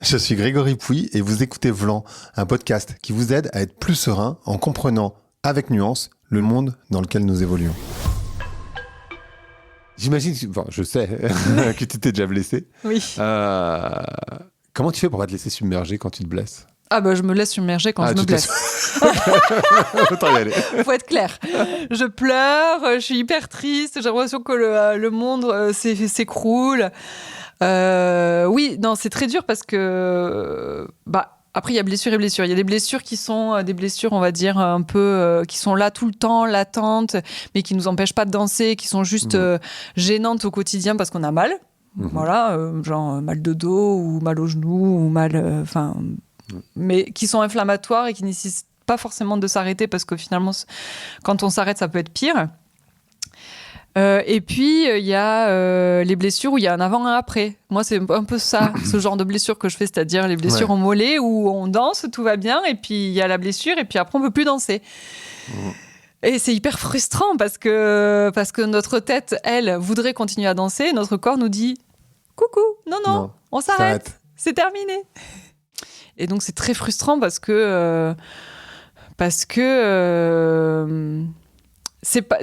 Je suis Grégory Pouy et vous écoutez Vlan, un podcast qui vous aide à être plus serein en comprenant avec nuance le monde dans lequel nous évoluons. J'imagine, je sais que tu t'es déjà blessé. Oui. Comment tu fais pour pas te laisser submerger quand tu te blesses ? Ah bah je me laisse submerger quand je me blesse. Autant y aller. Faut être clair. Je pleure, je suis hyper triste, j'ai l'impression que le monde s'écroule. Oui, non, c'est très dur parce que après il y a blessure et blessure. Il y a des blessures qui sont des blessures, on va dire un peu qui sont là tout le temps, latentes, mais qui nous empêchent pas de danser, qui sont juste gênantes au quotidien parce qu'on a mal. Voilà, genre mal de dos ou mal au genou ou mal, mais qui sont inflammatoires et qui nécessitent pas forcément de s'arrêter parce que finalement, quand on s'arrête, ça peut être pire. Et puis, il y a les blessures où il y a un avant et un après. Moi, c'est un peu ça, ce genre de blessure que je fais, c'est-à-dire les blessures au mollet où on danse, tout va bien, et puis il y a la blessure, et puis après, on peut plus danser. Et c'est hyper frustrant parce que notre tête, elle, voudrait continuer à danser, et notre corps nous dit « Coucou, non, on s'arrête, c'est terminé ». Et donc, c'est très frustrant parce que c'est pas...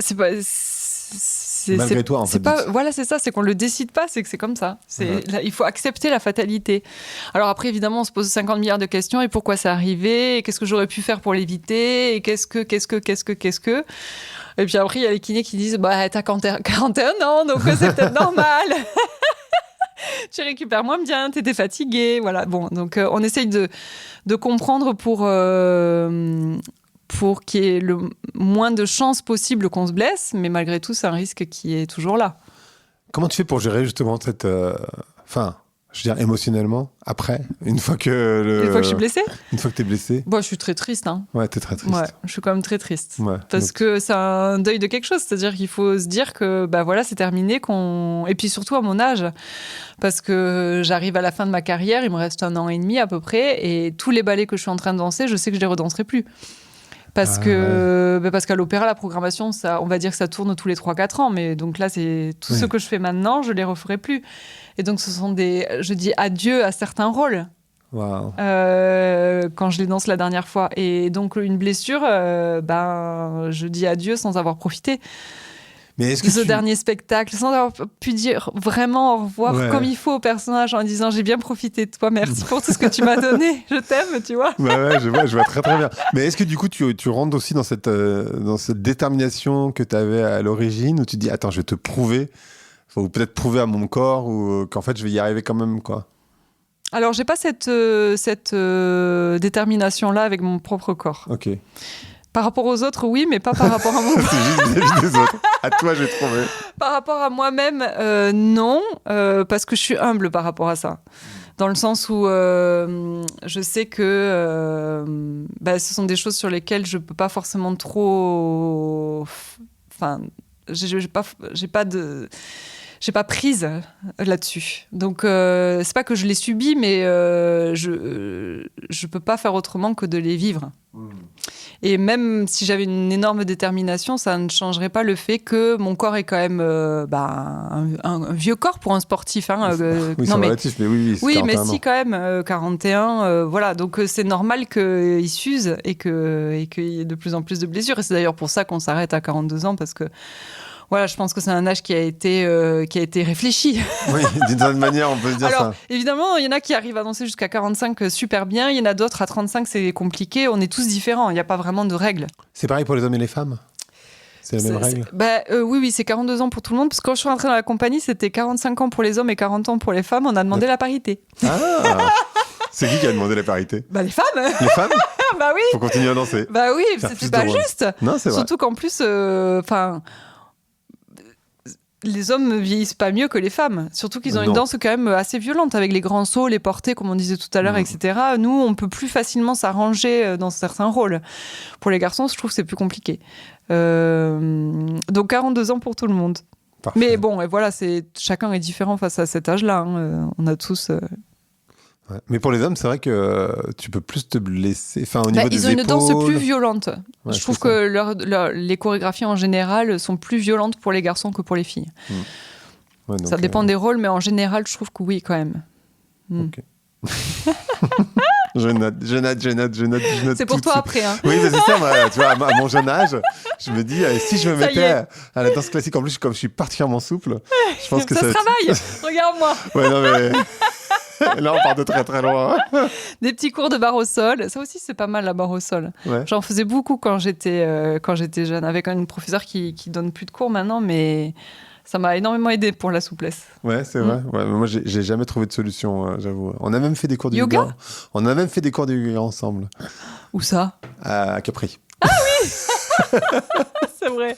Malgré toi, en fait. Voilà, c'est ça, c'est qu'on le décide pas, c'est que c'est comme ça. Là, il faut accepter la fatalité. Alors après, évidemment, on se pose 50 milliards de questions. Et pourquoi c'est arrivé ? Et qu'est-ce que j'aurais pu faire pour l'éviter ? Et qu'est-ce que... Et puis après, il y a les kinés qui disent t'as 41 ans, donc c'est peut-être normal. Tu récupères moins bien, t'étais fatigué. Voilà. Bon, donc on essaye de comprendre pour qu'il y ait le moins de chances possible qu'on se blesse, mais malgré tout, c'est un risque qui est toujours là. Comment tu fais pour gérer justement cette... émotionnellement, après, une fois que je suis blessée ? Une fois que t'es blessée ? Je suis très triste. Hein. Ouais, t'es très triste. Ouais, je suis quand même très triste. Ouais, parce que c'est un deuil de quelque chose. C'est-à-dire qu'il faut se dire que c'est terminé. Et puis surtout à mon âge. Parce que j'arrive à la fin de ma carrière, il me reste 1 an et demi à peu près. Et tous les ballets que je suis en train de danser, je sais que je les redanserai plus. Parce qu'à l'opéra, la programmation, on va dire que ça tourne tous les 3-4 ans. Mais donc là, c'est tout ce que je fais maintenant, je ne les referai plus. Et donc, je dis adieu à certains rôles. Wow. Quand je les danse la dernière fois. Et donc, une blessure, je dis adieu sans avoir profité. Mais est-ce que ce dernier spectacle, sans avoir pu dire vraiment au revoir comme il faut au personnage en disant j'ai bien profité de toi, merci pour tout ce que tu m'as donné, je t'aime, tu vois. Je vois très très bien. Mais est-ce que du coup tu rentres aussi dans cette détermination que tu avais à l'origine où tu te dis attends, je vais te prouver, ou peut-être prouver à mon corps ou qu'en fait je vais y arriver quand même, quoi. Alors j'ai pas cette détermination là avec mon propre corps. Ok. Par rapport aux autres, oui, mais pas par rapport à moi. C'est juste vis-à-vis des autres. À toi, j'ai trouvé. Par rapport à moi-même, non, parce que je suis humble par rapport à ça. Dans le sens où je sais que ce sont des choses sur lesquelles je peux pas forcément trop... Enfin, j'ai pas prise là-dessus. Donc, c'est pas que je les subis, mais je peux pas faire autrement que de les vivre. Et même si j'avais une énorme détermination, ça ne changerait pas le fait que mon corps est quand même un vieux corps pour un sportif. Hein, oui, c'est relatif, mais oui. Oui, mais si, quand même, 41, voilà. Donc, c'est normal qu'il s'use et qu'il y ait de plus en plus de blessures. Et c'est d'ailleurs pour ça qu'on s'arrête à 42 ans, parce que voilà, je pense que c'est un âge qui a été réfléchi. Oui, d'une certaine manière, on peut se dire. Alors, ça. Évidemment, il y en a qui arrivent à danser jusqu'à 45 super bien. Il y en a d'autres à 35, c'est compliqué. On est tous différents. Il n'y a pas vraiment de règles. C'est pareil pour les hommes et les femmes ? C'est la même règle ? Oui, c'est 42 ans pour tout le monde. Parce que quand je suis rentrée dans la compagnie, c'était 45 ans pour les hommes et 40 ans pour les femmes. On a demandé la parité. Ah C'est qui a demandé la parité ? Les femmes. Les femmes ? Oui. Faut continuer à danser. Oui, c'est pas juste. Non, c'est vrai. Surtout qu'en plus, les hommes ne vieillissent pas mieux que les femmes. Surtout qu'ils ont une danse quand même assez violente, avec les grands sauts, les portées, comme on disait tout à l'heure, etc. Nous, on peut plus facilement s'arranger dans certains rôles. Pour les garçons, je trouve que c'est plus compliqué. Donc 42 ans pour tout le monde. Parfait. Mais bon, et voilà, chacun est différent face à cet âge-là. Hein. On a tous... Ouais. Mais pour les hommes, c'est vrai que tu peux plus te blesser. Enfin, au niveau des ils ont une épaules... danse plus violente. Ouais, je trouve que les chorégraphies en général sont plus violentes pour les garçons que pour les filles. Ouais, donc, ça dépend des rôles, mais en général, je trouve que oui, quand même. Okay. Je note. C'est pour tout toi de après. Hein. Oui, mais c'est ça, moi, tu vois, à mon jeune âge, je me dis, si je me Ça y mettais est. à la danse classique, en plus, comme je suis particulièrement souple, je pense que Ça ça... se travaille. Regarde-moi. Ouais, non, mais... Là, on part de très très loin. Des petits cours de barre au sol. Ça aussi, c'est pas mal, la barre au sol. Ouais. J'en faisais beaucoup quand j'étais jeune, avec une professeure qui donne plus de cours maintenant, mais ça m'a énormément aidé pour la souplesse. Ouais, c'est vrai. Ouais, mais moi, j'ai jamais trouvé de solution, j'avoue. On a même fait des cours de Yoga. On a même fait des cours de yoga ensemble. Où ça? À Capri. C'est vrai.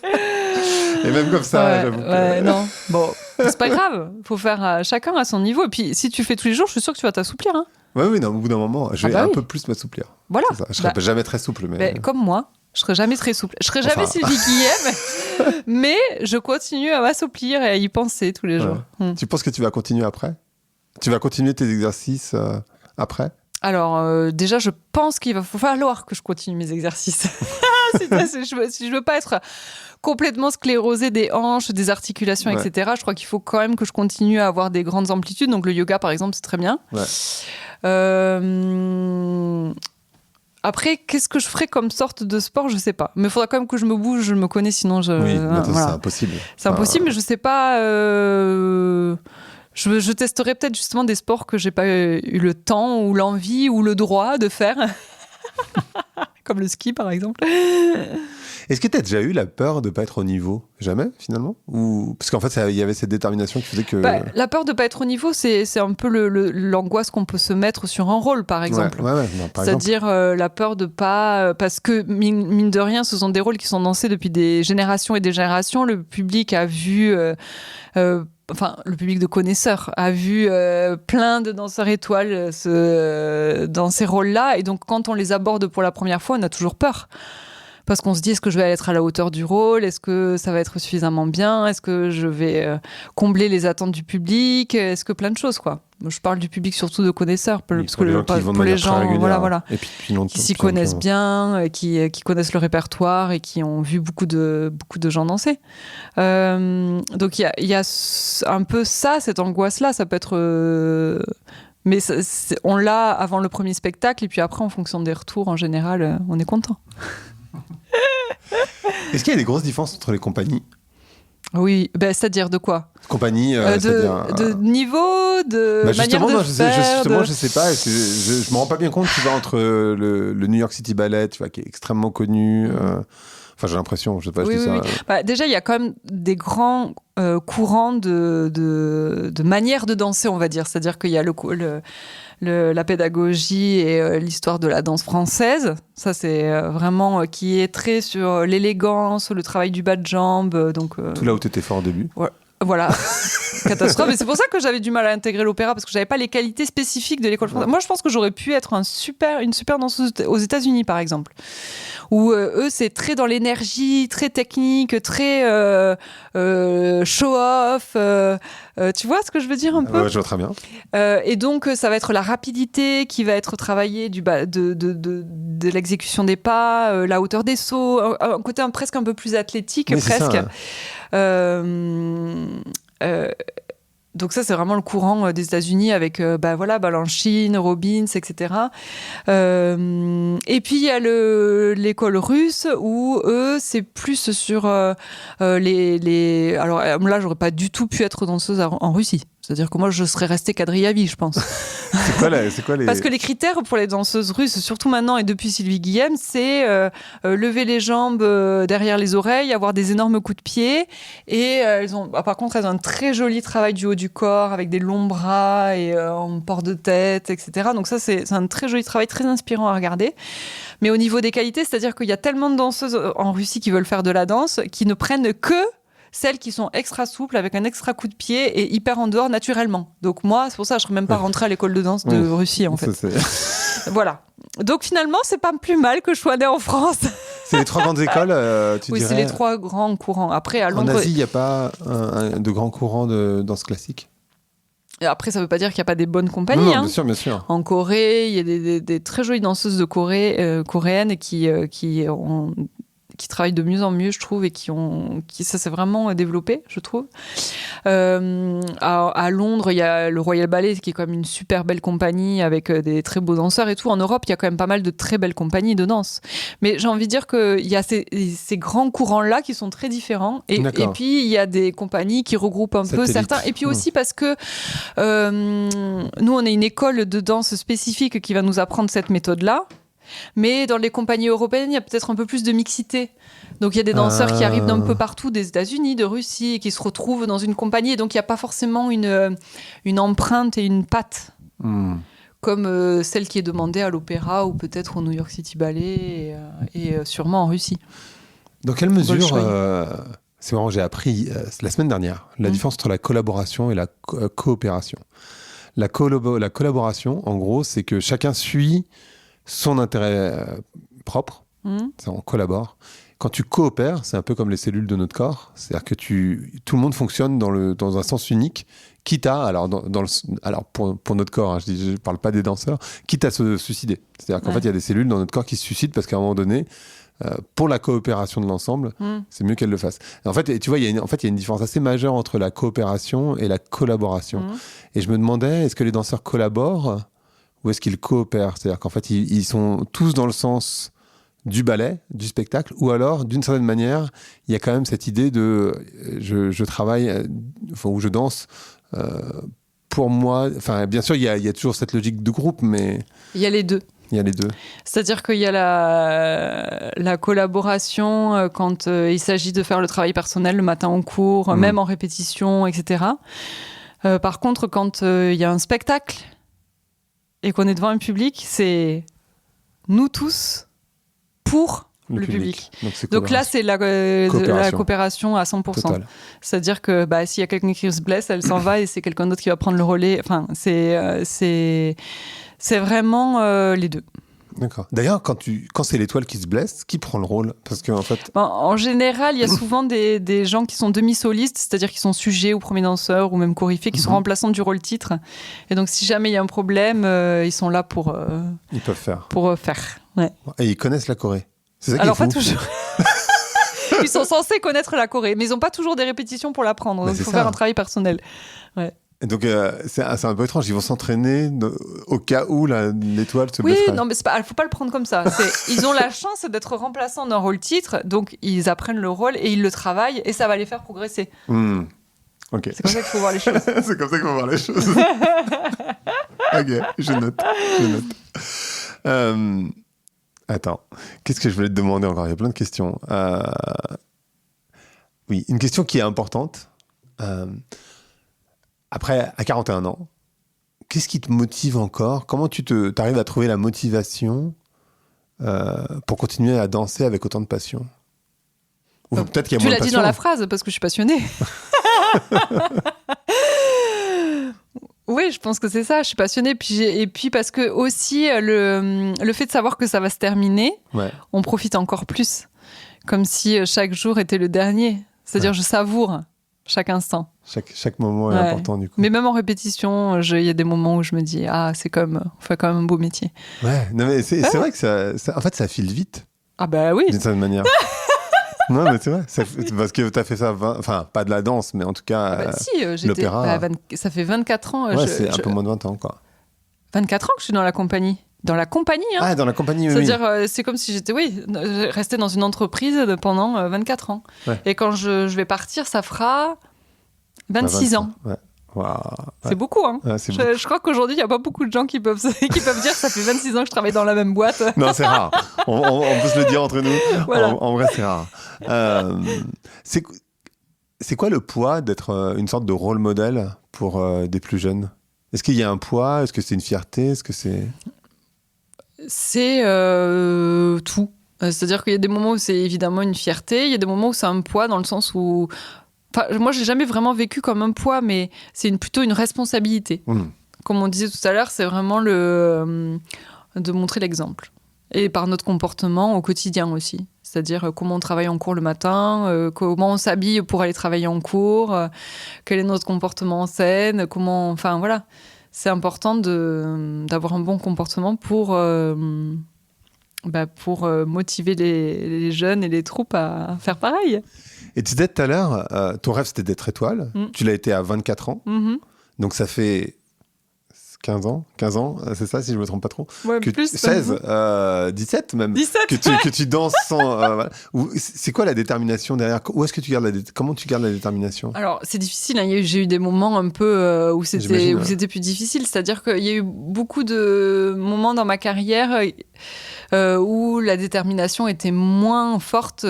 Et même comme ça, j'avoue. Ouais, non. Bon, c'est pas grave. Faut faire chacun à son niveau. Et puis, si tu fais tous les jours, je suis sûre que tu vas t'assouplir. Hein. Ouais, oui, non, au bout d'un moment, je vais un peu plus m'assouplir. Voilà. C'est ça. Je serai jamais très souple, mais... Comme moi. Je serai jamais très souple. Je serai jamais Sylvie Guillem, mais je continue à m'assouplir et à y penser tous les jours. Tu penses que tu vas continuer après? Tu vas continuer tes exercices après? Alors, déjà, je pense qu'il va falloir que je continue mes exercices. Si je veux pas être complètement sclérosée des hanches, des articulations, etc., je crois qu'il faut quand même que je continue à avoir des grandes amplitudes. Donc, le yoga, par exemple, c'est très bien. Ouais. Après, qu'est-ce que je ferais comme sorte de sport? Je sais pas. Mais il faudra quand même que je me bouge, je me connais, sinon je... Oui, voilà. c'est impossible. C'est impossible, mais je sais pas... Je testerai peut-être justement des sports que j'ai pas eu le temps ou l'envie ou le droit de faire. Comme le ski, par exemple. Est-ce que tu as déjà eu la peur de ne pas être au niveau? Jamais, finalement? Parce qu'en fait, il y avait cette détermination qui faisait que... La peur de ne pas être au niveau, c'est un peu l'angoisse qu'on peut se mettre sur un rôle, par exemple. C'est-à-dire la peur de pas... Parce que, mine de rien, ce sont des rôles qui sont dansés depuis des générations et des générations. Le public a vu... le public de connaisseurs a vu plein de danseurs étoiles dans ces rôles-là. Et donc, quand on les aborde pour la première fois, on a toujours peur. Parce qu'on se dit, est-ce que je vais être à la hauteur du rôle? Est-ce que ça va être suffisamment bien? Est-ce que je vais combler les attentes du public? Est-ce que plein de choses, quoi. Je parle du public surtout de connaisseurs, parce que pour les gens et puis, qui s'y connaissent bien, qui connaissent le répertoire et qui ont vu beaucoup de gens danser. Donc il y a un peu ça, cette angoisse-là. Ça peut être... Mais on l'a avant le premier spectacle, et puis après, en fonction des retours, en général, on est content. Est-ce qu'il y a des grosses différences entre les compagnies? Oui, c'est-à-dire de quoi? Compagnie, de niveau, de manière de faire. Justement, je sais pas. Je me rends pas bien compte, tu vois, entre le New York City Ballet, tu vois, qui est extrêmement connu. Enfin, j'ai l'impression, je sais pas, je dis ça. Déjà, il y a quand même des grands courants de manière de danser, on va dire. C'est-à-dire qu'il y a la pédagogie et l'histoire de la danse française. Ça, c'est vraiment qui est très sur l'élégance, le travail du bas de jambe. Tout là où tu étais fort au début. Ouais. Voilà, catastrophe. Mais c'est pour ça que j'avais du mal à intégrer l'opéra, parce que j'avais pas les qualités spécifiques de l'école française. Moi, je pense que j'aurais pu être une super danseuse aux États-Unis, par exemple, où eux, c'est très dans l'énergie, très technique, très show-off. Tu vois ce que je veux dire un peu? Ouais, je vois très bien. Et donc, ça va être la rapidité qui va être travaillée de l'exécution des pas, la hauteur des sauts, un côté presque un peu plus athlétique, oui, presque. Ça, donc ça, c'est vraiment le courant des États-Unis avec Balanchine, Robbins, etc. Et puis il y a l'école russe où eux, c'est plus sur alors là, j'aurais pas du tout pu être danseuse en Russie. C'est-à-dire que moi, je serais restée quadrille à vie, je pense. C'est quoi les... Parce que les critères pour les danseuses russes, surtout maintenant et depuis Sylvie Guillem, c'est lever les jambes derrière les oreilles, avoir des énormes coups de pied. Et par contre, elles ont un très joli travail du haut du corps avec des longs bras et en port de tête, etc. Donc ça, c'est un très joli travail, très inspirant à regarder. Mais au niveau des qualités, c'est-à-dire qu'il y a tellement de danseuses en Russie qui veulent faire de la danse, qui ne prennent que celles qui sont extra souples, avec un extra coup de pied et hyper en dehors naturellement. Donc moi, c'est pour ça que je ne serais même pas rentrée à l'école de danse de Russie, en fait. Voilà. Donc finalement, c'est pas plus mal que je sois née en France. C'est les trois grandes écoles, tu dirais? Oui, c'est les trois grands courants. Après, à Londres... En Asie, il n'y a pas de grands courants de danse classique? Et après, ça ne veut pas dire qu'il n'y a pas des bonnes compagnies. Non, bien sûr, bien sûr. En Corée, il y a des très jolies danseuses de Corée, coréennes qui qui travaillent de mieux en mieux, je trouve, et ça s'est vraiment développé, je trouve. À Londres, il y a le Royal Ballet, qui est quand même une super belle compagnie avec des très beaux danseurs et tout. En Europe, il y a quand même pas mal de très belles compagnies de danse. Mais j'ai envie de dire qu'il y a ces grands courants-là qui sont très différents. Et puis, il y a des compagnies qui regroupent un peu certains. Et puis aussi parce que nous, on a une école de danse spécifique qui va nous apprendre cette méthode-là. Mais dans les compagnies européennes, il y a peut-être un peu plus de mixité. Donc il y a des danseurs qui arrivent d'un peu partout, des États-Unis, de Russie, et qui se retrouvent dans une compagnie. Et donc il n'y a pas forcément une empreinte et une patte comme celle qui est demandée à l'opéra ou peut-être au New York City Ballet et sûrement en Russie. Dans quelle mesure, c'est marrant, j'ai appris la semaine dernière la différence entre la collaboration et la coopération. La collaboration, en gros, c'est que chacun suit son intérêt propre, on collabore. Quand tu coopères, c'est un peu comme les cellules de notre corps, c'est-à-dire que tout le monde fonctionne dans un sens unique, quitte à, alors pour notre corps, hein, je ne parle pas des danseurs, quitte à se suicider. C'est-à-dire qu'en fait, il y a des cellules dans notre corps qui se suicident parce qu'à un moment donné, pour la coopération de l'ensemble, c'est mieux qu'elles le fassent. En fait, tu vois, il y a une différence assez majeure entre la coopération et la collaboration. Et je me demandais, est-ce que les danseurs collaborent ou est-ce qu'ils coopèrent ? C'est-à-dire qu'en fait, ils sont tous dans le sens du ballet, du spectacle, ou alors, d'une certaine manière, il y a quand même cette idée de je travaille, ou je danse pour moi. Enfin, bien sûr, il y a toujours cette logique de groupe, mais... Il y a les deux. Il y a les deux. C'est-à-dire qu'il y a la collaboration quand il s'agit de faire le travail personnel le matin en cours, même en répétition, etc. Par contre, quand il y a un spectacle et qu'on est devant un public, c'est nous tous pour le public. Donc là, c'est la coopération à 100%. Total. C'est-à-dire que s'il y a quelqu'un qui se blesse, elle s'en va et c'est quelqu'un d'autre qui va prendre le relais. Enfin, c'est vraiment les deux. D'accord. D'ailleurs, quand c'est l'étoile qui se blesse, qui prend le rôle ? Parce qu'en fait... en général, il y a souvent des gens qui sont demi-solistes, c'est-à-dire qui sont sujets ou premiers danseurs ou même chorégraphes, qui sont remplaçants du rôle titre. Et donc, si jamais il y a un problème, ils sont là pour... ils peuvent faire. Pour faire, ouais. Et ils connaissent la choré. C'est ça qui Alors, est fou. pas toujours. Ils sont censés connaître la choré, mais ils n'ont pas toujours des répétitions pour l'apprendre. Donc, il faut faire un travail personnel. Ouais. Et donc, c'est un peu étrange. Ils vont s'entraîner au cas où l'étoile se blesserait. Oui, non, mais il ne faut pas le prendre comme ça. Ils ont la chance d'être remplaçants d'un rôle titre, donc ils apprennent le rôle et ils le travaillent et ça va les faire progresser. Okay. C'est comme ça qu'il faut voir les choses. C'est comme ça qu'il faut voir les choses. Ok, je note. Attends, qu'est-ce que je voulais te demander encore ? Il y a plein de questions. Oui, une question qui est importante. Après, à 41 ans, qu'est-ce qui te motive encore ? Comment tu arrives à trouver la motivation pour continuer à danser avec autant de passion ? Ou peut-être qu'il y a moins de passion. Tu l'as dit dans la phrase, parce que je suis passionnée. Oui, je pense que c'est ça, je suis passionnée. Et puis parce que aussi, le fait de savoir que ça va se terminer, on profite encore plus. Comme si chaque jour était le dernier. C'est-à-dire, je savoure chaque instant. Chaque moment est important, du coup. Mais même en répétition, il y a des moments où je me dis, on fait quand même un beau métier. Ouais, non, mais c'est vrai que en fait, ça file vite. Ah bah oui. D'une certaine manière. Non, mais c'est vrai. Parce que tu as fait ça, enfin, pas de la danse, mais en tout cas, l'opéra. Ça fait 24 ans. Ouais, c'est un peu moins de 20 ans, quoi. 24 ans que je suis dans la compagnie. Dans la compagnie, hein. Ah, dans la compagnie, oui. C'est-à-dire, c'est comme si j'étais, restée dans une entreprise pendant 24 ans. Ouais. Et quand je vais partir, ça fera 26 ans. Ouais. Wow. C'est beaucoup, hein. Ouais, je crois qu'aujourd'hui, il n'y a pas beaucoup de gens qui peuvent dire ça fait 26 ans que je travaille dans la même boîte. Non, c'est rare. On peut se le dire entre nous. Voilà. En vrai, c'est rare. C'est quoi le poids d'être une sorte de rôle modèle pour des plus jeunes ? Est-ce qu'il y a un poids ? Est-ce que c'est une fierté ? Est-ce que c'est... C'est tout. C'est-à-dire qu'il y a des moments où c'est évidemment une fierté, il y a des moments où c'est un poids dans le sens où... moi, je l'ai jamais vraiment vécu comme un poids, mais c'est plutôt une responsabilité. Comme on disait tout à l'heure, c'est vraiment de montrer l'exemple. Et par notre comportement au quotidien aussi. C'est-à-dire comment on travaille en cours le matin, comment on s'habille pour aller travailler en cours, quel est notre comportement en scène, comment... Enfin, voilà. C'est important d'avoir un bon comportement pour pour motiver les jeunes et les troupes à faire pareil. Et tu disais tout à l'heure, ton rêve c'était d'être étoile. Tu l'as été à 24 ans. Donc ça fait 15 ans, c'est ça si je me trompe pas trop. Ouais, que plus. 16, 17 même. 17. Que tu danses sans. Voilà. C'est quoi la détermination derrière? Où est-ce que tu gardes comment tu gardes la détermination? Alors c'est difficile. Hein. J'ai eu des moments un peu où c'était plus difficile. C'est-à-dire qu'il y a eu beaucoup de moments dans ma carrière où la détermination était moins forte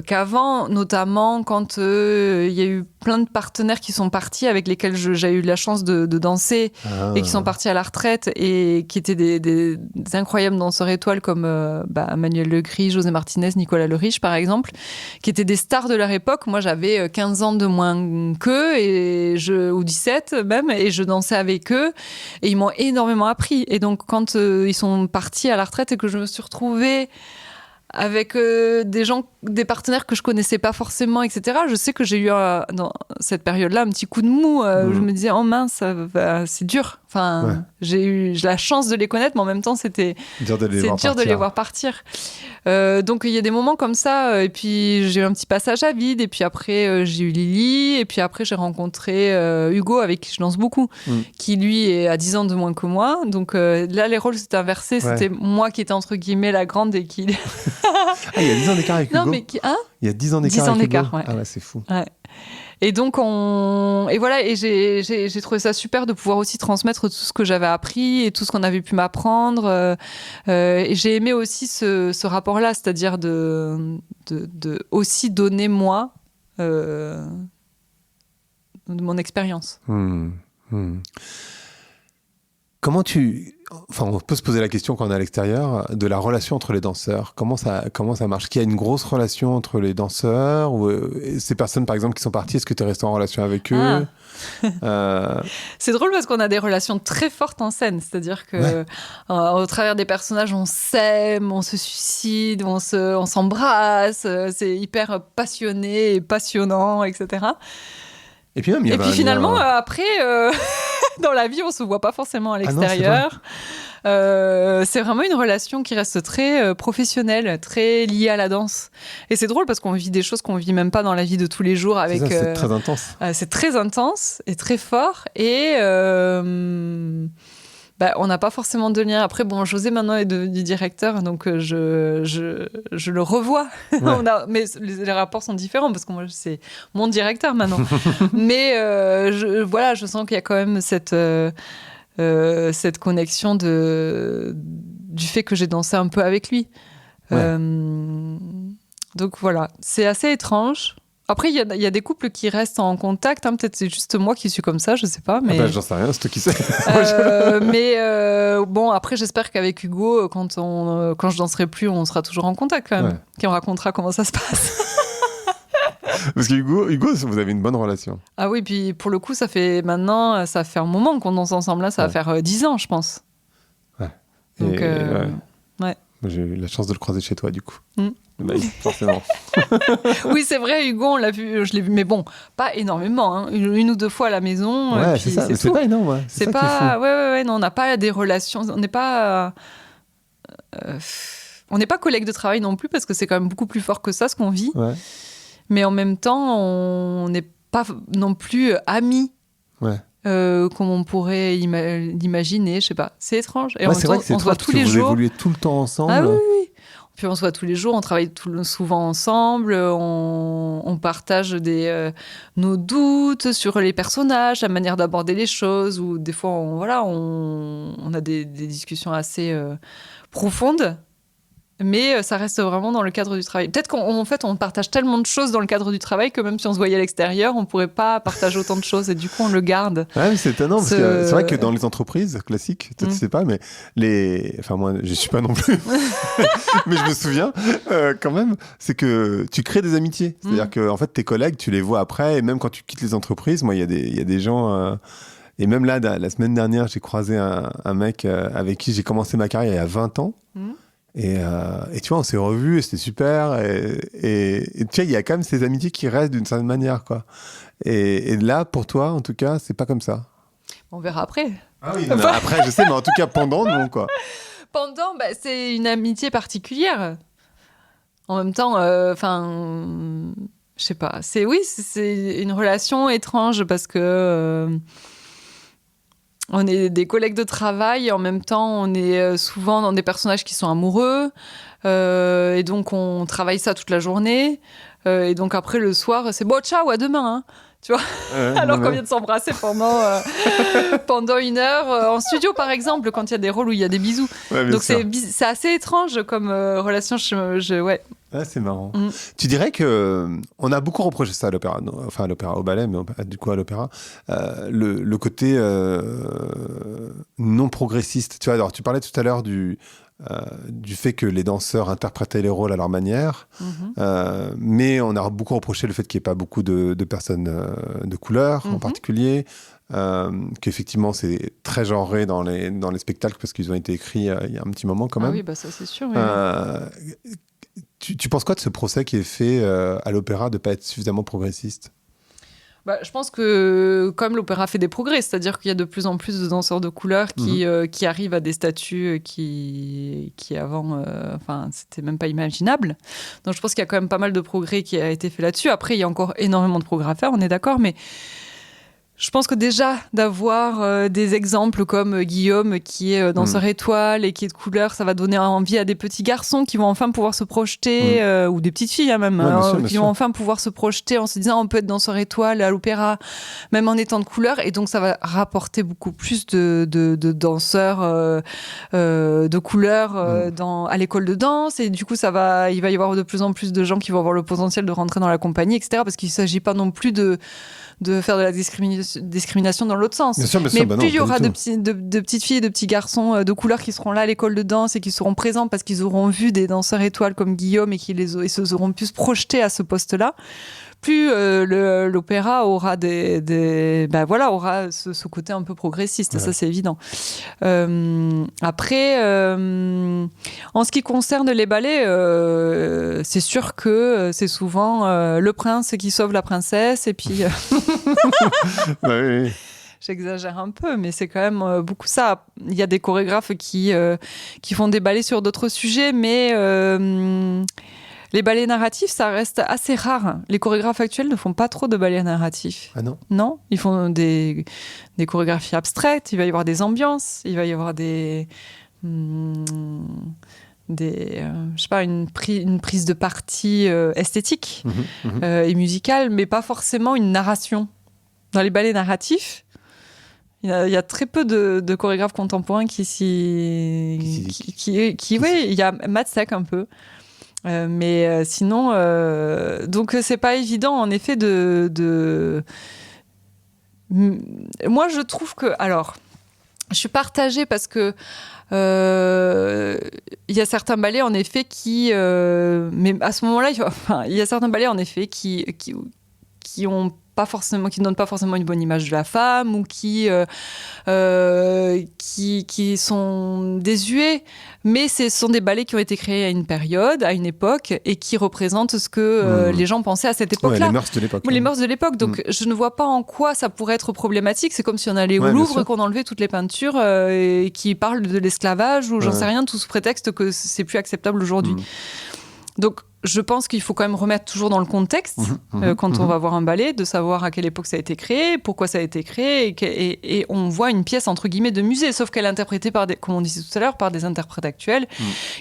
qu'avant, notamment quand il y a eu plein de partenaires qui sont partis, avec lesquels j'ai eu la chance de danser, et qui sont partis à la retraite, et qui étaient des incroyables danseurs étoiles comme Manuel Legris, José Martinez, Nicolas Le Riche par exemple, qui étaient des stars de leur époque. Moi j'avais 15 ans de moins qu'eux, ou 17 même, et je dansais avec eux, et ils m'ont énormément appris. Et donc quand ils sont partis à la retraite et que je me suis retrouvée avec des partenaires que je connaissais pas forcément, etc. Je sais que j'ai eu dans cette période-là un petit coup de mou. Je me disais, oh mince, c'est dur. Enfin, j'ai la chance de les connaître, mais en même temps, c'était dur de les voir partir. Donc il y a des moments comme ça. Et puis j'ai eu un petit passage à vide. Et puis après, j'ai eu Lily. Et puis après, j'ai rencontré Hugo, avec qui je danse beaucoup, qui lui est à 10 ans de moins que moi. Donc là, les rôles s'étaient inversés. C'était moi qui étais entre guillemets la grande et qui... il y a 10 ans d'écart avec Hugo. Non, mais il y a 10 ans d'écart avec Hugo. Ouais. Ah ouais, c'est fou. Ouais. Et donc, j'ai trouvé ça super de pouvoir aussi transmettre tout ce que j'avais appris et tout ce qu'on avait pu m'apprendre. Et j'ai aimé aussi ce rapport-là, c'est-à-dire de aussi donner, moi, de mon expérience. Comment Enfin, on peut se poser la question quand on est à l'extérieur de la relation entre les danseurs. Comment ça marche? Est-ce qu'il y a une grosse relation entre les danseurs ou ces personnes, par exemple, qui sont parties? Est-ce que tu es resté en relation avec eux? C'est drôle parce qu'on a des relations très fortes en scène. C'est-à-dire que au travers des personnages, on s'aime, on se suicide, on s'embrasse. C'est hyper passionné et passionnant, etc. Et puis même, finalement, après, dans la vie, on se voit pas forcément à l'extérieur. C'est vraiment une relation qui reste très professionnelle, très liée à la danse. Et c'est drôle parce qu'on vit des choses qu'on vit même pas dans la vie de tous les jours. C'est très intense. C'est très intense et très fort. Et on n'a pas forcément de lien. Après, José maintenant est devenu directeur, donc je le revois. Mais les rapports sont différents parce que moi, c'est mon directeur maintenant. Mais je sens qu'il y a quand même cette connexion du fait que j'ai dansé un peu avec lui. Donc voilà, c'est assez étrange. Après, il y a des couples qui restent en contact. Hein. Peut-être c'est juste moi qui suis comme ça, je sais pas. Mais... j'en sais rien, c'est toi qui sais. Après, j'espère qu'avec Hugo, quand je danserai plus, on sera toujours en contact quand même. Qui on racontera comment ça se passe. Parce que Hugo, vous avez une bonne relation. Ah oui, puis pour le coup, ça fait un moment qu'on danse ensemble. Là, ça va faire 10 ans, je pense. Ouais. Donc, j'ai eu la chance de le croiser chez toi, du coup. Forcément. Oui, c'est vrai, Hugo, je l'ai vu, mais bon, pas énormément. Hein. Une ou deux fois à la maison. Ouais, c'est ça. C'est pas énorme. Ouais. C'est pas. Ouais, non, on n'a pas des relations. On n'est pas. On n'est pas collègues de travail non plus parce que c'est quand même beaucoup plus fort que ça ce qu'on vit. Ouais. Mais en même temps, on n'est pas non plus amis. Ouais. Comme on pourrait l'imaginer, je sais pas. C'est étrange. Et c'est vrai que c'est étrange parce que vous évoluez tout le temps ensemble. Ah oui. Puis on se voit tous les jours, on travaille souvent ensemble, on partage nos doutes sur les personnages, la manière d'aborder les choses, ou des fois, on a des discussions assez profondes. Mais ça reste vraiment dans le cadre du travail. Peut-être qu'en fait, on partage tellement de choses dans le cadre du travail que même si on se voyait à l'extérieur, on ne pourrait pas partager autant de choses. Et du coup, on le garde. Ouais, mais c'est étonnant. Parce que c'est vrai que dans les entreprises classiques, tu ne sais pas, mais Enfin, moi, je ne suis pas non plus. Mais je me souviens quand même, c'est que tu crées des amitiés. C'est-à-dire que en fait, tes collègues, tu les vois après. Et même quand tu quittes les entreprises, moi, il y a des gens... Et même là, la semaine dernière, j'ai croisé un mec avec qui j'ai commencé ma carrière il y a 20 ans. Et tu vois, on s'est revus et c'était super. Et tu vois, il y a quand même ces amitiés qui restent d'une certaine manière, quoi. Et là, pour toi, en tout cas, c'est pas comme ça. On verra après. Ah oui, après, je sais, mais en tout cas, pendant, non, quoi. Pendant, c'est une amitié particulière. En même temps, je sais pas. C'est une relation étrange parce que on est des collègues de travail et en même temps, on est souvent dans des personnages qui sont amoureux. Et donc, on travaille ça toute la journée. Et donc, après, le soir, c'est bon, ciao, à demain. Hein, tu vois alors qu'on vient de s'embrasser pendant 1 heure en studio, par exemple, quand il y a des rôles où il y a des bisous. Ouais, donc, c'est assez étrange comme relation. Ouais. Ah, c'est marrant. Tu dirais que on a beaucoup reproché ça à l'opéra, au ballet, mais du coup à l'opéra, le côté non progressiste. Tu vois, alors tu parlais tout à l'heure du fait que les danseurs interprétaient les rôles à leur manière, mais on a beaucoup reproché le fait qu'il n'y ait pas beaucoup de personnes de couleur en particulier, qu'effectivement c'est très genré dans les spectacles parce qu'ils ont été écrits il y a un petit moment quand même. Ah oui, ça c'est sûr. Oui. Tu penses quoi de ce procès qui est fait à l'opéra de ne pas être suffisamment progressiste ? Je pense que comme l'opéra fait des progrès, c'est-à-dire qu'il y a de plus en plus de danseurs de couleur qui arrivent à des statuts qui avant, c'était même pas imaginable. Donc je pense qu'il y a quand même pas mal de progrès qui a été fait là-dessus. Après, il y a encore énormément de progrès à faire, on est d'accord, mais je pense que déjà d'avoir des exemples comme Guillaume qui est danseur étoile et qui est de couleur, ça va donner envie à des petits garçons qui vont enfin pouvoir se projeter, ou des petites filles même, qui vont enfin pouvoir se projeter en se disant on peut être danseur étoile à l'opéra, même en étant de couleur. Et donc ça va rapporter beaucoup plus de danseurs de couleur à l'école de danse. Et du coup, il va y avoir de plus en plus de gens qui vont avoir le potentiel de rentrer dans la compagnie, etc. Parce qu'il ne s'agit pas non plus de faire de la discrimination dans l'autre sens. Bien sûr, mais plus il y aura de petites filles et de petits garçons de couleur qui seront là à l'école de danse et qui seront présents parce qu'ils auront vu des danseurs étoiles comme Guillaume et et se seront pu se projeter à ce poste-là, plus l'opéra aura aura ce côté un peu progressiste, ça c'est évident. Après, en ce qui concerne les ballets, c'est sûr que c'est souvent le prince qui sauve la princesse et puis... oui. J'exagère un peu, mais c'est quand même beaucoup ça. Il y a des chorégraphes qui font des ballets sur d'autres sujets, mais... les ballets narratifs, ça reste assez rare. Les chorégraphes actuels ne font pas trop de ballets narratifs. Ah non ? Non, ils font des chorégraphies abstraites, il va y avoir des ambiances, il va y avoir une prise de parti esthétique et musicale, mais pas forcément une narration. Dans les ballets narratifs, il y a très peu de chorégraphes contemporains il y a Matzek un peu. Mais sinon, donc c'est pas évident en effet Moi, je trouve que, alors, je suis partagée parce que il y a certains ballets en effet qui, mais à ce moment-là, il y a certains ballets en effet qui ont pas forcément, qui ne donnent pas forcément une bonne image de la femme ou qui sont désuets, mais ce sont des ballets qui ont été créés à une période, à une époque, et qui représentent ce que les gens pensaient à cette époque-là. Les mœurs de l'époque. Les mœurs de l'époque. Donc, je ne vois pas en quoi ça pourrait être problématique. C'est comme si on allait au Louvre et qu'on enlevait toutes les peintures et qui parlent de l'esclavage ou j'en sais rien, tout sous prétexte que c'est plus acceptable aujourd'hui. Donc, je pense qu'il faut quand même remettre toujours dans le contexte quand on va voir un ballet, de savoir à quelle époque ça a été créé, pourquoi ça a été créé, et on voit une pièce entre guillemets de musée, sauf qu'elle est interprétée par comme on disait tout à l'heure, par des interprètes actuels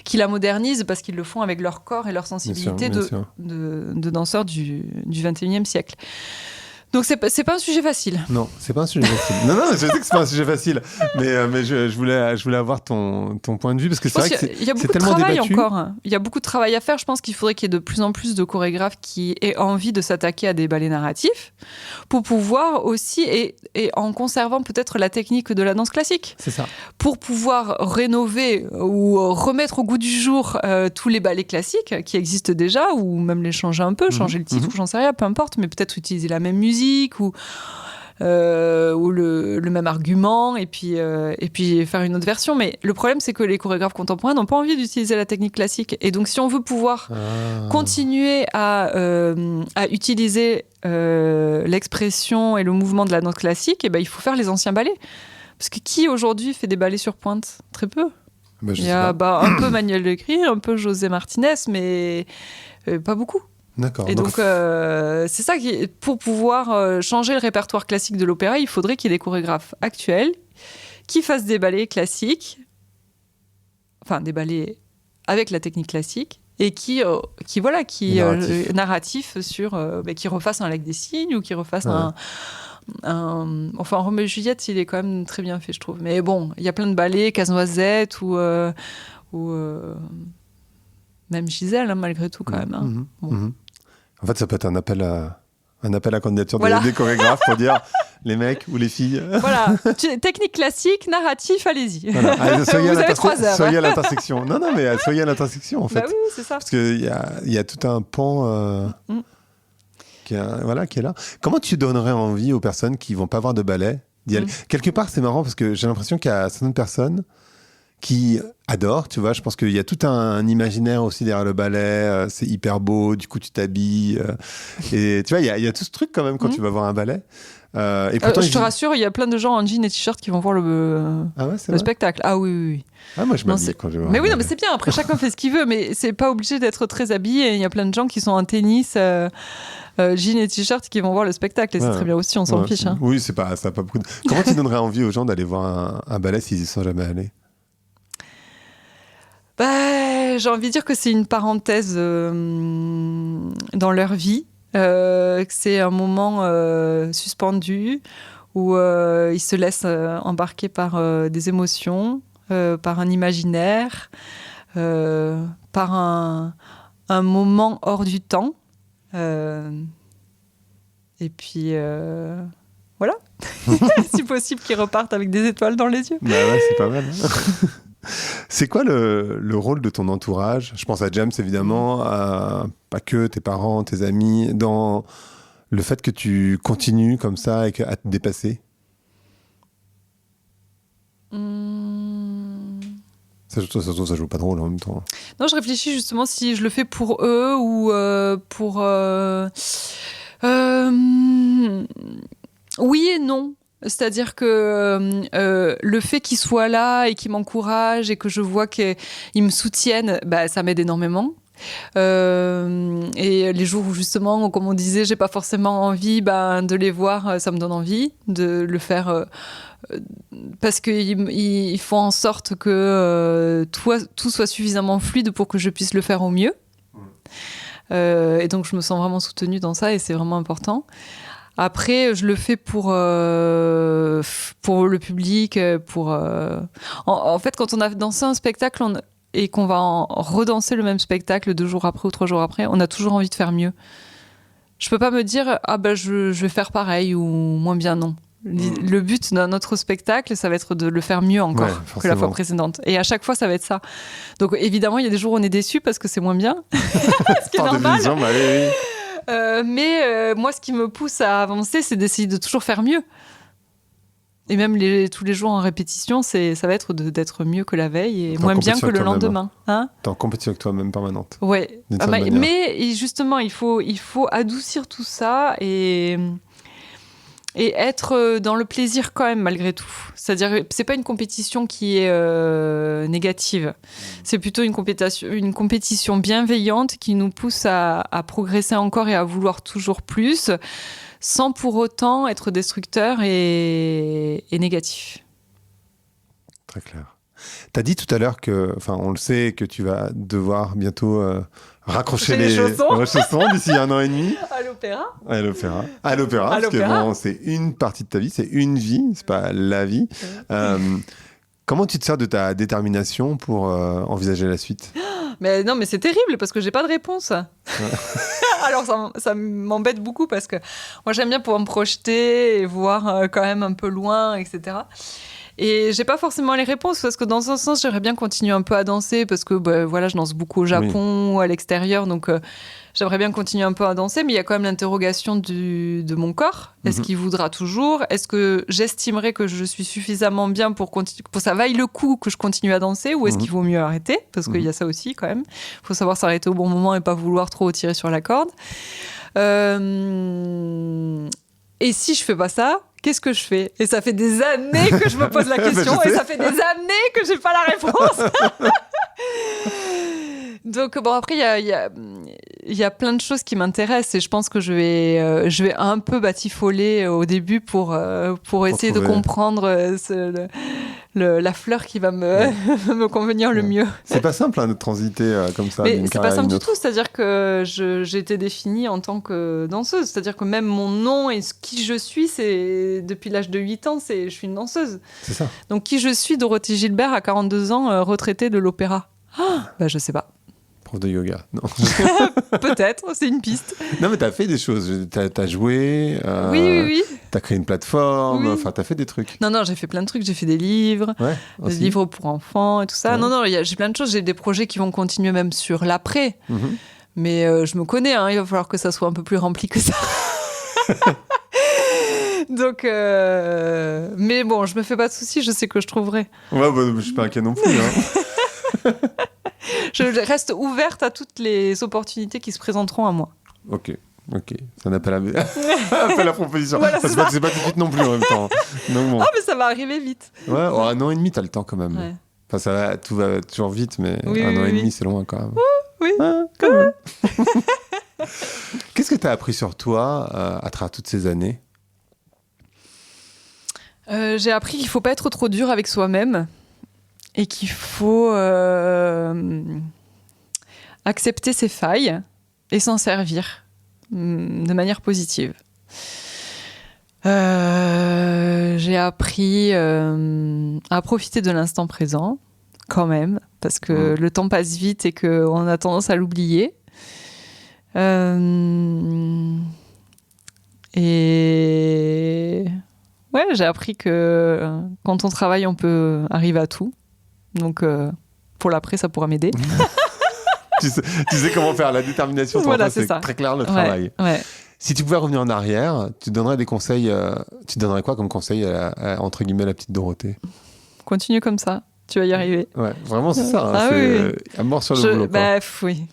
qui la modernisent parce qu'ils le font avec leur corps et leur sensibilité de danseurs du XXIe siècle. Donc c'est pas un sujet facile. Non, c'est pas un sujet facile. Non, je sais que c'est pas un sujet facile, mais je voulais avoir ton point de vue parce que c'est vrai que c'est tellement débattu. Il y a beaucoup de travail encore. Il y a beaucoup de travail à faire. Je pense qu'il faudrait qu'il y ait de plus en plus de chorégraphes qui aient envie de s'attaquer à des ballets narratifs pour pouvoir aussi, et en conservant peut-être la technique de la danse classique. C'est ça. Pour pouvoir rénover ou remettre au goût du jour tous les ballets classiques qui existent déjà, ou même les changer un peu, changer le titre, ou j'en sais rien, peu importe, mais peut-être utiliser la même musique ou le même argument et puis faire une autre version. Mais le problème, c'est que les chorégraphes contemporains n'ont pas envie d'utiliser la technique classique. Et donc, si on veut pouvoir continuer à utiliser l'expression et le mouvement de la danse classique, il faut faire les anciens ballets. Parce que qui aujourd'hui fait des ballets sur pointe ? Très peu. Je Il y sais a pas. un peu Manuel Legris, un peu José Martinez, mais pas beaucoup. D'accord. Et donc, c'est ça pour pouvoir changer le répertoire classique de l'opéra, il faudrait qu'il y ait des chorégraphes actuels qui fassent des ballets classiques, enfin des ballets avec la technique classique, et qui narratif sur, qui refassent un Lac des Cygnes ou qui refassent enfin Roméo et Juliette, il est quand même très bien fait, je trouve. Mais bon, il y a plein de ballets, Casse-Noisette ou même Gisèle, hein, malgré tout quand même. Hein. Bon. En fait, ça peut être un appel à candidature Voilà. des chorégraphes pour dire les mecs ou les filles. Voilà, technique classique, narratif, allez-y. Voilà. Allez, Vous avez 3 heures. Soyez à l'intersection. Non, mais soyez à l'intersection en fait. Bah oui, c'est ça. Parce qu'il y a tout un pan qui est là. Comment tu donnerais envie aux personnes qui vont pas voir de ballet d'y aller? Quelque part, c'est marrant parce que j'ai l'impression qu'il y a certaines personnes qui adorent, tu vois. Je pense qu'il y a tout un imaginaire aussi derrière le ballet. C'est hyper beau, du coup tu t'habilles. Et tu vois, il y a tout ce truc quand même quand tu vas voir un ballet. Et pourtant, je te rassure, il y a plein de gens en jean et t-shirt qui vont voir le spectacle. Ah oui. Ah, moi je m'habille quand je vois. Mais oui, non, mais c'est bien. Après, chacun fait ce qu'il veut, mais c'est pas obligé d'être très habillé. Il y a plein de gens qui sont en tennis, jean et t-shirt qui vont voir le spectacle. Et c'est très bien aussi, on s'en fiche. Hein. Oui, ça n'a pas beaucoup de... Comment tu donnerais envie aux gens d'aller voir un ballet s'ils y sont jamais allés? J'ai envie de dire que c'est une parenthèse dans leur vie, que c'est un moment suspendu où ils se laissent embarquer par des émotions, par un imaginaire, par un moment hors du temps. Et puis voilà, si possible qu'ils repartent avec des étoiles dans les yeux. Bah ouais, c'est pas mal. C'est quoi le rôle de ton entourage? Je pense à James, évidemment, pas que tes parents, tes amis, dans le fait que tu continues comme ça à te dépasser. Ça joue pas de rôle en même temps. Non, je réfléchis justement si je le fais pour eux ou pour... Oui et non. C'est-à-dire que le fait qu'ils soient là et qu'ils m'encouragent et que je vois qu'ils me soutiennent, ça m'aide énormément. Et les jours où justement, comme on disait, j'ai pas forcément envie de les voir, ça me donne envie de le faire parce qu'ils font en sorte que tout soit suffisamment fluide pour que je puisse le faire au mieux. Et donc je me sens vraiment soutenue dans ça et c'est vraiment important. Après, je le fais pour le public, en fait, quand on a dansé un spectacle et qu'on va redanser le même spectacle 2 jours après ou 3 jours après, on a toujours envie de faire mieux. Je peux pas me dire je vais faire pareil ou moins bien, non. Le but d'un autre spectacle, ça va être de le faire mieux encore que la fois précédente. Et à chaque fois, ça va être ça. Donc évidemment, il y a des jours où on est déçu parce que c'est moins bien, ce qui est normal. Oui. Mais moi, ce qui me pousse à avancer, c'est d'essayer de toujours faire mieux. Et même tous les jours en répétition, ça va être d'être mieux que la veille et moins bien que le lendemain. Hein, t'es en compétition avec toi-même permanente. Ouais. Mais justement, il faut adoucir tout ça et être dans le plaisir quand même malgré tout. C'est-à-dire, c'est pas une compétition qui est négative. C'est plutôt une compétition bienveillante qui nous pousse à progresser encore et à vouloir toujours plus, sans pour autant être destructeur et négatif. Très clair. T'as dit tout à l'heure on le sait, que tu vas devoir bientôt raccrocher les chaussons d'ici 1 an et demi. À l'opéra. Parce que c'est une partie de ta vie, c'est une vie, c'est pas la vie. Comment tu te sers de ta détermination pour envisager la suite? Mais non, mais c'est terrible parce que j'ai pas de réponse. Alors ça m'embête beaucoup parce que moi j'aime bien pouvoir me projeter et voir quand même un peu loin, etc. Et j'ai pas forcément les réponses parce que dans un sens j'aimerais bien continuer un peu à danser parce que je danse beaucoup au Japon ou à l'extérieur, donc j'aimerais bien continuer un peu à danser, mais il y a quand même l'interrogation de mon corps. Est-ce qu'il voudra toujours? Est-ce que j'estimerais que je suis suffisamment bien pour que ça vaille le coup que je continue à danser, ou est-ce qu'il vaut mieux arrêter? Parce qu'il y a ça aussi quand même. Il faut savoir s'arrêter au bon moment et pas vouloir trop tirer sur la corde. Et si je fais pas ça, qu'est-ce que je fais? Et ça fait des années que je me pose la question et ça fait des années que j'ai pas la réponse. Donc bon, après il y a plein de choses qui m'intéressent et je pense que je vais un peu batifoler au début pour essayer de comprendre la fleur qui va me convenir le mieux. C'est pas simple de transiter comme ça. Mais c'est pas simple du tout, c'est-à-dire que j'ai été définie en tant que danseuse, c'est-à-dire que même mon nom et qui je suis, c'est depuis l'âge de 8 ans, je suis une danseuse. C'est ça. Donc qui je suis, Dorothée Gilbert, à 42 ans, retraitée de l'opéra. Je sais pas. Prof de yoga, non. Peut-être, c'est une piste. Non, mais t'as fait des choses. T'as joué. Oui. T'as créé une plateforme. Enfin, t'as fait des trucs. Non, j'ai fait plein de trucs. J'ai fait des livres, des livres pour enfants et tout ça. Ouais. Non, j'ai plein de choses. J'ai des projets qui vont continuer même sur l'après. Mais je me connais, il va falloir que ça soit un peu plus rempli que ça. Donc, mais bon, je me fais pas de soucis. Je sais que je trouverai. Ouais, je suis pas inquiet non plus. Je reste ouverte à toutes les opportunités qui se présenteront à moi. Ok. Ça n'a pas la proposition. Voilà, c'est pas tout de suite non plus en même temps. Donc, bon. Ah, mais ça va arriver vite. Ouais, un an et demi, t'as le temps quand même. Ouais. Enfin, tout va toujours vite, mais un an et demi, c'est loin quand même. Oui, quand même. Qu'est-ce que t'as appris sur toi à travers toutes ces années? J'ai appris qu'il faut pas être trop dur avec soi-même. Et qu'il faut accepter ses failles et s'en servir de manière positive. J'ai appris à profiter de l'instant présent, quand même, parce que le temps passe vite et qu'on a tendance à l'oublier. Et ouais, j'ai appris que quand on travaille, on peut arriver à tout. Donc, pour l'après, ça pourra m'aider. tu sais comment faire la détermination. Voilà, c'est ça. Très clair, le travail. Ouais. Si tu pouvais revenir en arrière, tu donnerais des conseils. Tu donnerais quoi comme conseil à entre guillemets, la petite Dorothée? Continue comme ça, tu vas y arriver. Ouais, vraiment, c'est ça. Oui. À mort sur le boulot. Oui.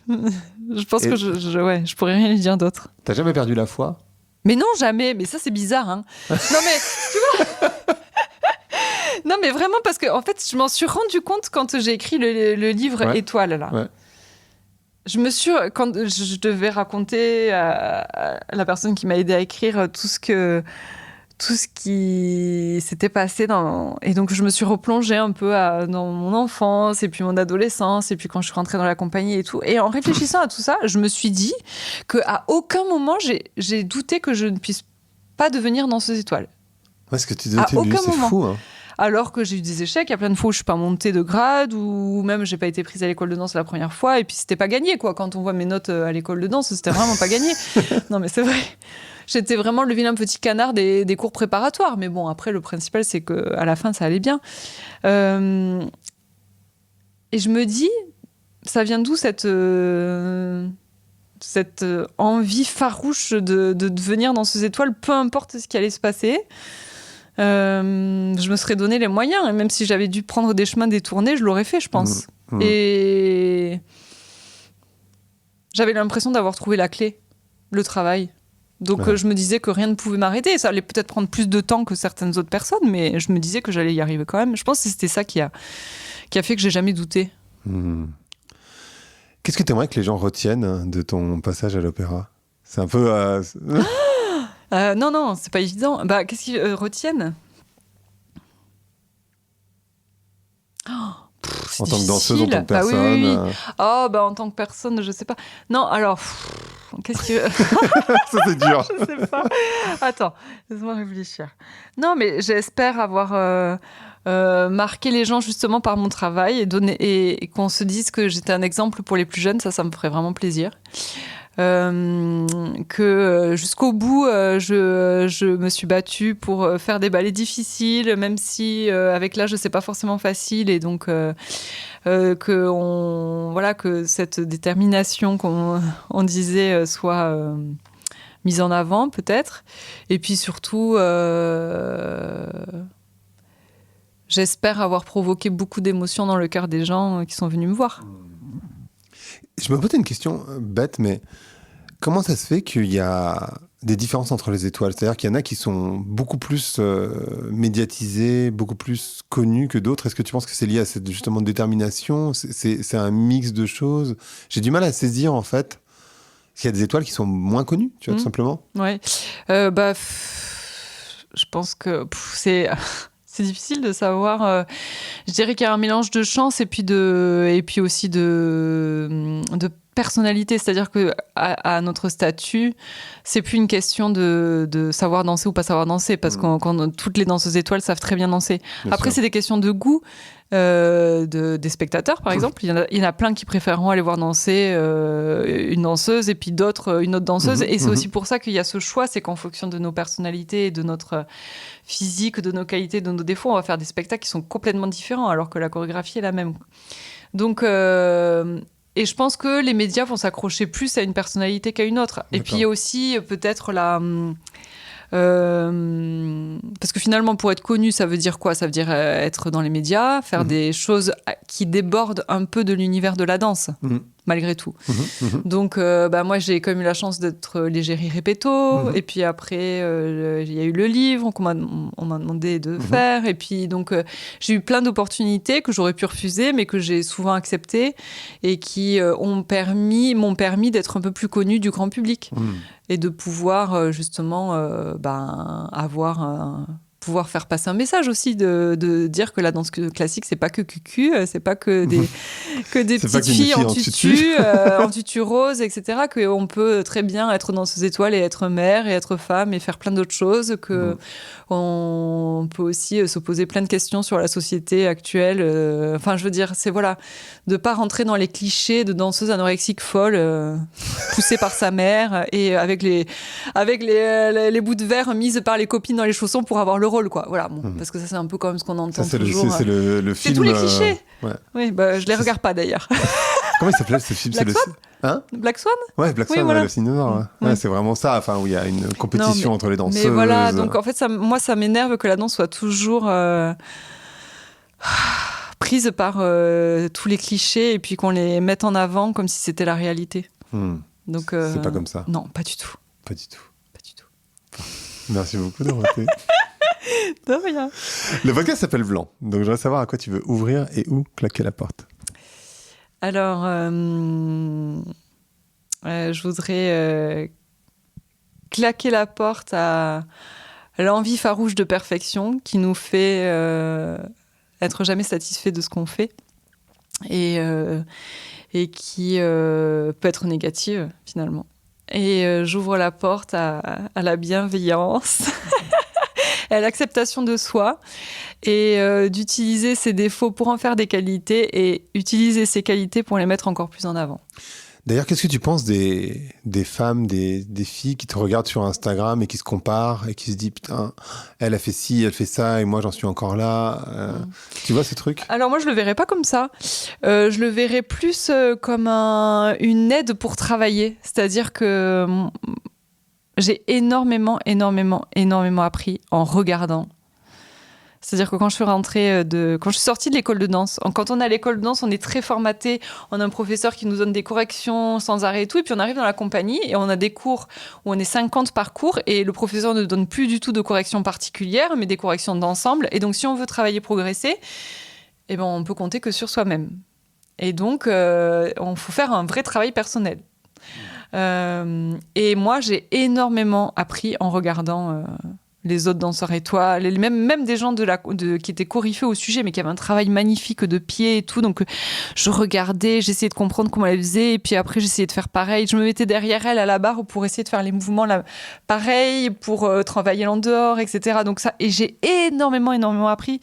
Je pense que je pourrais rien lui dire d'autre. T'as jamais perdu la foi? Mais non, jamais. Mais ça, c'est bizarre. Non, mais tu vois... Non, mais vraiment, parce que en fait, je m'en suis rendu compte quand j'ai écrit le livre Étoile, là. Ouais. Quand je devais raconter à la personne qui m'a aidé à écrire tout ce qui s'était passé et donc je me suis replongée un peu dans mon enfance et puis mon adolescence et puis quand je suis rentrée dans la compagnie et tout. Et en réfléchissant à tout ça, je me suis dit qu'à aucun moment j'ai douté que je ne puisse pas devenir danseuse étoile. Parce que tu disais, c'est fou, hein. Alors que j'ai eu des échecs, il y a plein de fois où je suis pas montée de grade ou même j'ai pas été prise à l'école de danse la première fois et puis c'était pas gagné, quoi. Quand on voit mes notes à l'école de danse, c'était vraiment pas gagné. Non, mais c'est vrai. J'étais vraiment le vilain petit canard des cours préparatoires. Mais bon, après, le principal, c'est qu'à la fin, ça allait bien. Et je me dis, ça vient d'où cette envie farouche de devenir danseuse étoile, peu importe ce qui allait se passer. Je me serais donné les moyens. Et même si j'avais dû prendre des chemins détournés, je l'aurais fait, je pense. Et j'avais l'impression d'avoir trouvé la clé, le travail. Donc je me disais que rien ne pouvait m'arrêter. Ça allait peut-être prendre plus de temps que certaines autres personnes, mais je me disais que j'allais y arriver quand même. Je pense que c'était ça qui a fait que j'ai jamais douté. Qu'est-ce que tu aimerais que les gens retiennent de ton passage à l'opéra? C'est un peu... non, c'est pas évident. Qu'est-ce qu'ils retiennent? En tant que danseuse, en tant que personne. Oui. En tant que personne, je sais pas. Non, alors, qu'est-ce que... Ça, c'est dur. Je sais pas. Attends, laisse-moi réfléchir. Non, mais j'espère avoir marqué les gens justement par mon travail et qu'on se dise que j'étais un exemple pour les plus jeunes. Ça me ferait vraiment plaisir. Que jusqu'au bout, je me suis battue pour faire des ballets difficiles, même si avec l'âge c'est pas forcément facile, et donc que cette détermination qu'on disait soit mise en avant peut-être, et puis surtout j'espère avoir provoqué beaucoup d'émotions dans le cœur des gens qui sont venus me voir. Je me posais une question bête, mais Comment ça se fait qu'il y a des différences entre les étoiles? C'est-à-dire qu'il y en a qui sont beaucoup plus médiatisées, beaucoup plus connues que d'autres. Est-ce que tu penses que c'est lié à cette justement détermination? C'est un mix de choses. J'ai du mal à saisir en fait. Parce qu'il y a des étoiles qui sont moins connues, tu vois, tout simplement. Ouais. Je pense que c'est difficile de savoir. Je dirais qu'il y a un mélange de chance et puis aussi de personnalité. C'est-à-dire que à notre statut, c'est plus une question de savoir danser ou pas savoir danser, parce que toutes les danseuses étoiles savent très bien danser. Bien Après, sûr. c'est des questions de goût. Des spectateurs, par exemple. Il y en a plein qui préféreront aller voir danser une danseuse et puis d'autres une autre danseuse. Et c'est aussi pour ça qu'il y a ce choix, c'est qu'en fonction de nos personnalités et de notre physique, de nos qualités, de nos défauts, on va faire des spectacles qui sont complètement différents alors que la chorégraphie est la même. Donc, et je pense que les médias vont s'accrocher plus à une personnalité qu'à une autre. D'accord. Et puis aussi, peut-être parce que finalement, pour être connu, ça veut dire quoi? Ça veut dire être dans les médias, faire des choses qui débordent un peu de l'univers de la danse, malgré tout. Donc, moi, j'ai quand même eu la chance d'être l'égérie répéto. Et puis après, il y a eu le livre qu'on m'a demandé de faire. Et puis, donc, j'ai eu plein d'opportunités que j'aurais pu refuser, mais que j'ai souvent acceptées et qui m'ont permis d'être un peu plus connue du grand public. Et de pouvoir justement pouvoir faire passer un message aussi, de dire que la danse classique, c'est pas que cucu, c'est pas que des petites filles en tutu, en tutu rose, etc. Qu'on peut très bien être danseuse étoile et être mère et être femme et faire plein d'autres choses, que on peut aussi se poser plein de questions sur la société actuelle. Enfin, je veux dire, c'est de pas rentrer dans les clichés de danseuse anorexique folle, poussée par sa mère et avec les bouts de verre mises par les copines dans les chaussons pour avoir le rôle, quoi. Voilà, parce que ça, c'est un peu comme ce qu'on entend toujours. C'est le film. C'est tous les clichés. Ouais. Oui, je les regarde pas d'ailleurs. Comment il s'appelait ce film? Black Swan. Hein? Black Swan? Ouais, Black Swan, voilà. le film noir. Ouais, c'est vraiment ça. Enfin, où il y a une compétition entre les danseuses. Mais voilà, donc en fait, ça m'énerve que la danse soit toujours prise par tous les clichés et puis qu'on les mette en avant comme si c'était la réalité. Donc, c'est pas comme ça. Non, pas du tout. Pas du tout. Pas du tout. Merci beaucoup, Dorothée. De rien. Le podcast s'appelle Vlan. Donc, je voudrais savoir à quoi tu veux ouvrir et où claquer la porte. Alors, je voudrais claquer la porte à l'envie farouche de perfection qui nous fait être jamais satisfait de ce qu'on fait et qui peut être négative, finalement. Et j'ouvre la porte à la bienveillance, à l'acceptation de soi et d'utiliser ses défauts pour en faire des qualités et utiliser ces qualités pour les mettre encore plus en avant. D'ailleurs, qu'est-ce que tu penses des femmes, des filles qui te regardent sur Instagram et qui se comparent et qui se disent « Putain, elle a fait ci, elle fait ça et moi j'en suis encore là. » Tu vois ce truc? Alors moi, je le verrais pas comme ça. Je le verrais plus comme une aide pour travailler. C'est-à-dire que j'ai énormément appris en regardant. C'est-à-dire que quand je suis sortie de l'école de danse, quand on est à l'école de danse, on est très formaté, on a un professeur qui nous donne des corrections sans arrêt et tout, et puis on arrive dans la compagnie et on a des cours où on est 50 par cours et le professeur ne donne plus du tout de corrections particulières, mais des corrections d'ensemble. Et donc si on veut travailler, progresser, on peut compter que sur soi-même. Et donc, il faut faire un vrai travail personnel. Et moi, j'ai énormément appris en regardant les autres danseurs étoiles, même des gens qui étaient coryphées au sujet, mais qui avaient un travail magnifique de pied et tout. Donc, je regardais, j'essayais de comprendre comment elle faisait, et puis après, j'essayais de faire pareil. Je me mettais derrière elle à la barre pour essayer de faire les mouvements pareil, pour travailler l'en dehors, etc. Donc ça, et j'ai énormément appris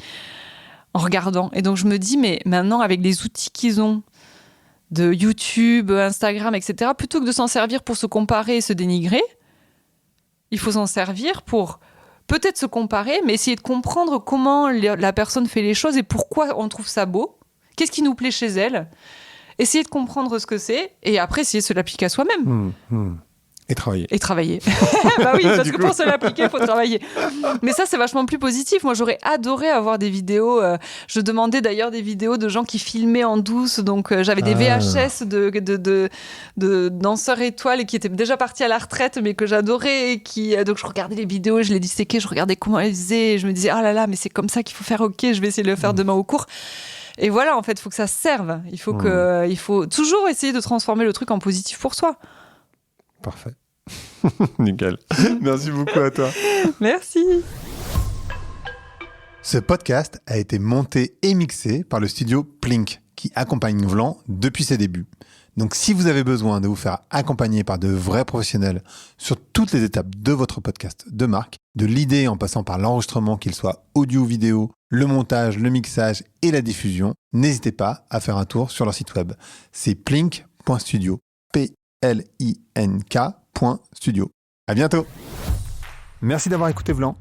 en regardant. Et donc, je me dis, mais maintenant, avec les outils qu'ils ont, de YouTube, Instagram, etc., plutôt que de s'en servir pour se comparer et se dénigrer, il faut s'en servir pour peut-être se comparer, mais essayer de comprendre comment la personne fait les choses et pourquoi on trouve ça beau, qu'est-ce qui nous plaît chez elle, essayer de comprendre ce que c'est et après essayer de se l'appliquer à soi-même. Et travailler. Et travailler. Bah oui, parce Du que coup. pour se l'appliquer, il faut travailler. Mais ça, c'est vachement plus positif. Moi, j'aurais adoré avoir des vidéos. Je demandais d'ailleurs des vidéos de gens qui filmaient en douce. Donc, j'avais des VHS de danseurs étoiles et qui étaient déjà partis à la retraite, mais que j'adorais. Donc, je regardais les vidéos, je les disséquais, je regardais comment elles faisaient. Et je me disais, oh là là, mais c'est comme ça qu'il faut faire. Ok, je vais essayer de le faire demain au cours. Et voilà, en fait, il faut que ça serve. Il faut toujours essayer de transformer le truc en positif pour soi. Parfait. Nickel. Merci beaucoup à toi. Merci. Ce podcast a été monté et mixé par le studio Plink, qui accompagne Vlan depuis ses débuts. Donc si vous avez besoin de vous faire accompagner par de vrais professionnels sur toutes les étapes de votre podcast de marque, de l'idée en passant par l'enregistrement, qu'il soit audio ou vidéo, le montage, le mixage et la diffusion, n'hésitez pas à faire un tour sur leur site web. C'est plink.studio. plink.studio. À bientôt. Merci d'avoir écouté Vlan.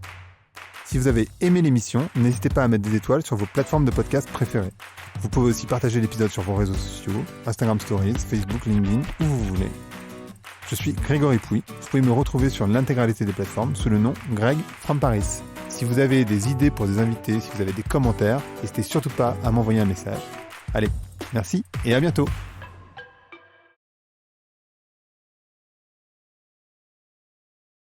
Si vous avez aimé l'émission, n'hésitez pas à mettre des étoiles sur vos plateformes de podcast préférées. Vous pouvez aussi partager l'épisode sur vos réseaux sociaux, Instagram Stories, Facebook, LinkedIn, où vous voulez. Je suis Grégory Pouy. Vous pouvez me retrouver sur l'intégralité des plateformes sous le nom Greg from Paris. Si vous avez des idées pour des invités, si vous avez des commentaires, n'hésitez surtout pas à m'envoyer un message. Allez, merci et à bientôt.